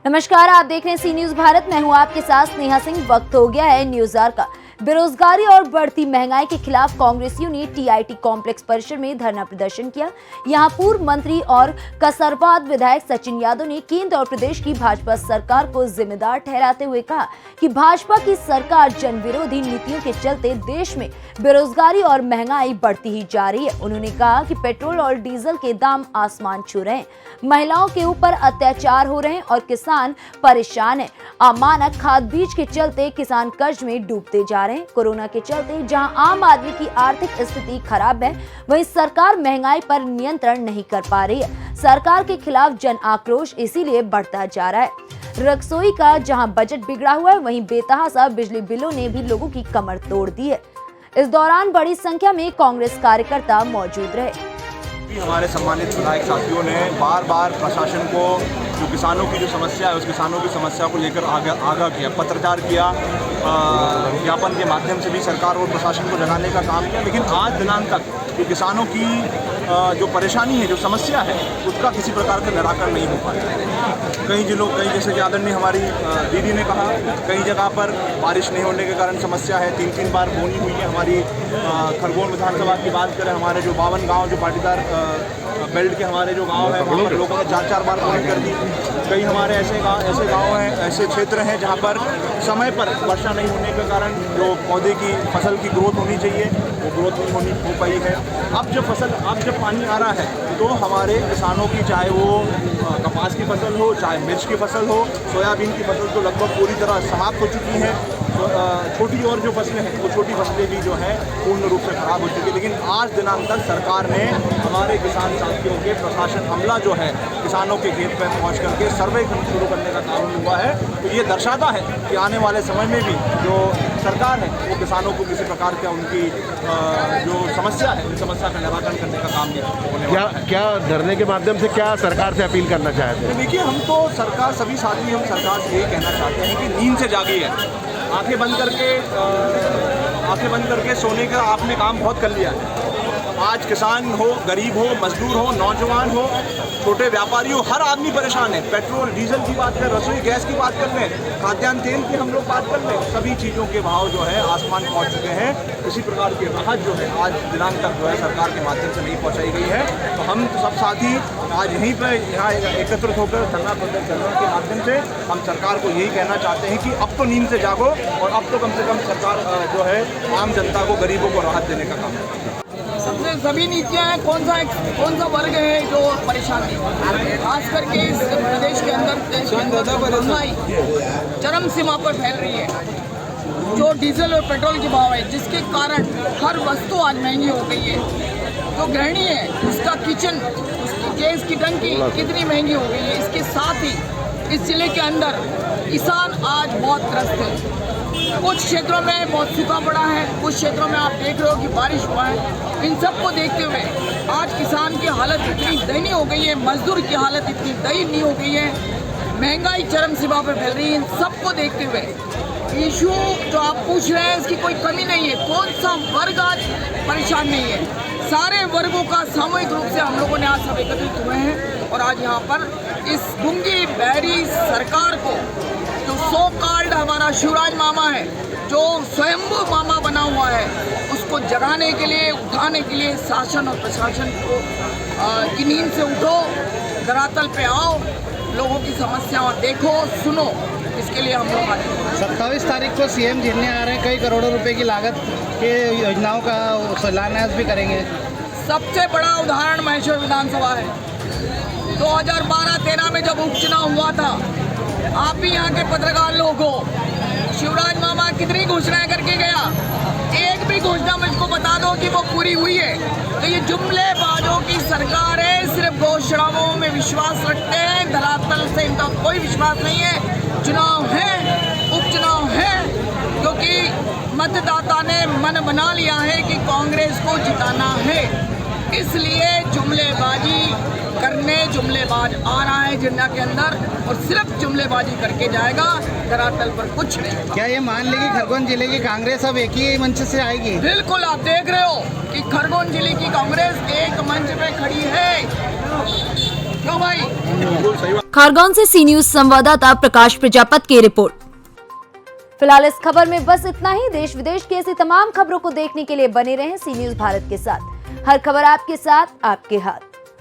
नमस्कार, आप देख रहे हैं सी न्यूज भारत। मैं हूं आपके साथ स्नेहा सिंह। वक्त हो गया है न्यूज आवर का। बेरोजगारी और बढ़ती महंगाई के खिलाफ कांग्रेसियों ने टीआईटी कॉम्प्लेक्स परिसर में धरना प्रदर्शन किया। यहां पूर्व मंत्री और कसरबाद विधायक सचिन यादव ने केंद्र और प्रदेश की भाजपा सरकार को जिम्मेदार ठहराते हुए कहा कि भाजपा की सरकार जन विरोधी नीतियों के चलते देश में बेरोजगारी और महंगाई बढ़ती ही जा रही है। उन्होंने कहा कि पेट्रोल और डीजल के दाम आसमान छू रहे हैं, महिलाओं के ऊपर अत्याचार हो रहे हैं और किसान परेशान है। अमानक खाद बीज के चलते किसान कर्ज में डूबते जा रहे हैं। कोरोना के चलते जहां आम आदमी की आर्थिक स्थिति खराब है, वहीं सरकार महंगाई पर नियंत्रण नहीं कर पा रही है। सरकार के खिलाफ जन आक्रोश इसीलिए बढ़ता जा रहा है। रसोई का जहां बजट बिगड़ा हुआ है, वहीं बेतहाशा बिजली बिलों ने भी लोगों की कमर तोड़ दी है। इस दौरान बड़ी संख्या में कांग्रेस कार्यकर्ता मौजूद रहे। हमारे सम्मानित विधायक साथियों ने बार बार प्रशासन को जो किसानों की जो समस्या है उस किसानों की समस्या को लेकर आगाह किया, पत्रचार किया, ज्ञापन के माध्यम से भी सरकार और प्रशासन को जगाने का काम किया। लेकिन आज दिनांक तक जो किसानों की जो परेशानी है, जो समस्या है, उसका किसी प्रकार का निराकरण नहीं हो पाया। कई जिलों जैसे कि आदरणीय हमारी दीदी ने कहा, कई जगह पर बारिश नहीं होने के कारण समस्या है। 3-3 बार बोनी हुई है। हमारी खरगोन विधानसभा की बात करें, हमारे जो 52 गाँव जो पाटीदार बेल्ट के हमारे जो गांव हैं, वहाँ पर लोगों ने 4-4 बार बोनी कर दी। कई हमारे ऐसे गांव हैं, ऐसे क्षेत्र हैं जहाँ पर समय पर वर्षा नहीं होने के कारण जो पौधे की फसल की ग्रोथ होनी चाहिए वो ग्रोथ नहीं हो पाई है। अब जब पानी आ रहा है तो हमारे किसानों की, चाहे वो कपास की फसल हो, चाहे मिर्च की फसल हो, सोयाबीन की फसल तो लगभग पूरी तरह समाप्त हो चुकी है। छोटी और जो फसलें हैं वो छोटी फसलें भी जो है पूर्ण रूप से खराब हो चुकी है। लेकिन आज दिनांक तक सरकार ने हमारे किसान साथियों के प्रशासन हमला जो है किसानों के खेत पर पहुंच करके सर्वे शुरू करने का काम हुआ है। तो ये दर्शाता है कि आने वाले समय में भी जो सरकार है वो किसानों को किसी प्रकार का उनकी जो समस्या है उस समस्या का निराकरण करने का काम नहीं होने वाला है। क्या धरने के माध्यम से क्या सरकार से अपील करना चाहते हैं? देखिए, हम तो सरकार, सभी साथी हम सरकार से यही कहना चाहते हैं कि नींद से जागी है। आंखें बंद करके सोने का आपने काम बहुत कर लिया है। आज किसान हो, गरीब हो, मजदूर हो, नौजवान हो, छोटे व्यापारी हो, हर आदमी परेशान है। पेट्रोल डीजल की बात करें, रसोई गैस की बात कर लें, खाद्यान्न तेल की हम लोग बात कर लें, सभी चीज़ों के भाव जो है आसमान पहुंच चुके हैं। किसी प्रकार की राहत जो है आज दिनांक तक जो है सरकार के माध्यम से नहीं पहुंचाई गई है। तो हम सब साथी आज यहाँ एकत्रित होकर धरना के माध्यम से हम सरकार को यही कहना चाहते हैं कि अब तो नींद से जागो और अब तो कम से कम सरकार जो है आम जनता को, गरीबों को राहत देने का काम है। सबसे सभी नीतियां हैं, कौन सा वर्ग है जो परेशान है। खास करके इस प्रदेश के अंदर महंगाई चरम सीमा पर फैल रही है। जो डीजल और पेट्रोल के भाव है, जिसके कारण हर वस्तु आज महंगी हो गई है। जो गृहिणी है, उसका किचन, उसकी गैस की टंकी कितनी महंगी हो गई है। इसके साथ ही इस जिले के अंदर किसान आज बहुत त्रस्त है। कुछ क्षेत्रों में बहुत सूखा पड़ा है, कुछ क्षेत्रों में आप देख रहे हो कि बारिश हुआ है। इन सब को देखते हुए आज किसान की हालत इतनी दयनीय हो गई है, मजदूर की हालत इतनी दयनीय हो गई है, महंगाई चरम सीमा पर फैल रही है। इन सबको देखते हुए इशू जो आप पूछ रहे हैं इसकी कोई कमी नहीं है। कौन सा वर्ग आज परेशान नहीं है। सारे वर्गों का सामूहिक रूप से हम लोगों ने आज सब एकत्रित हुए हैं और आज यहाँ पर इस गूंगी बहरी सरकार को, जो सो कॉल्ड हमारा शिवराज मामा है, जो स्वयंभू मामा बना हुआ है, उसको जगाने के लिए, उठाने के लिए शासन और प्रशासन को की नींद से उठो, धरातल पे आओ, लोगों की समस्याओं देखो, सुनो। इसके लिए हम लोग आए। 27 तारीख को सीएम झेलने आ रहे हैं, कई करोड़ों रुपए की लागत के योजनाओं का शिलान्यास भी करेंगे। सबसे बड़ा उदाहरण महेश्वर विधानसभा है। 2012-13 में जब उपचुनाव हुआ था, आप भी यहाँ के पत्रकार लोग हो, शिवराज मामा कितनी घोषणाएं करके गया, एक भी घोषणा मुझको बता दो कि वो पूरी हुई है। तो ये जुमलेबाजों की सरकार है, सिर्फ घोषणाओं में विश्वास रखते हैं, धरातल से इनका कोई विश्वास नहीं है। चुनाव है, उपचुनाव है, क्योंकि मतदाता ने मन बना लिया है कि कांग्रेस को जिताना है। इसलिए जुमलेबाजी करने जुमलेबाज आ रहा है जिन्ना के अंदर और सिर्फ जुमलेबाजी करके जाएगा, धरातल पर कुछ नहीं। क्या ये मान लेगी खरगोन जिले की कांग्रेस अब एक ही मंच से आएगी? बिल्कुल, आप देख रहे हो कि खरगोन जिले की कांग्रेस एक मंच पे खड़ी है। क्यों भाई? खारगोन से सी न्यूज संवाददाता प्रकाश प्रजापत की रिपोर्ट। फिलहाल इस खबर में बस इतना ही। देश विदेश की ऐसी तमाम खबरों को देखने के लिए बने रहें सी न्यूज भारत के साथ। हर खबर आपके साथ, आपके हाथ।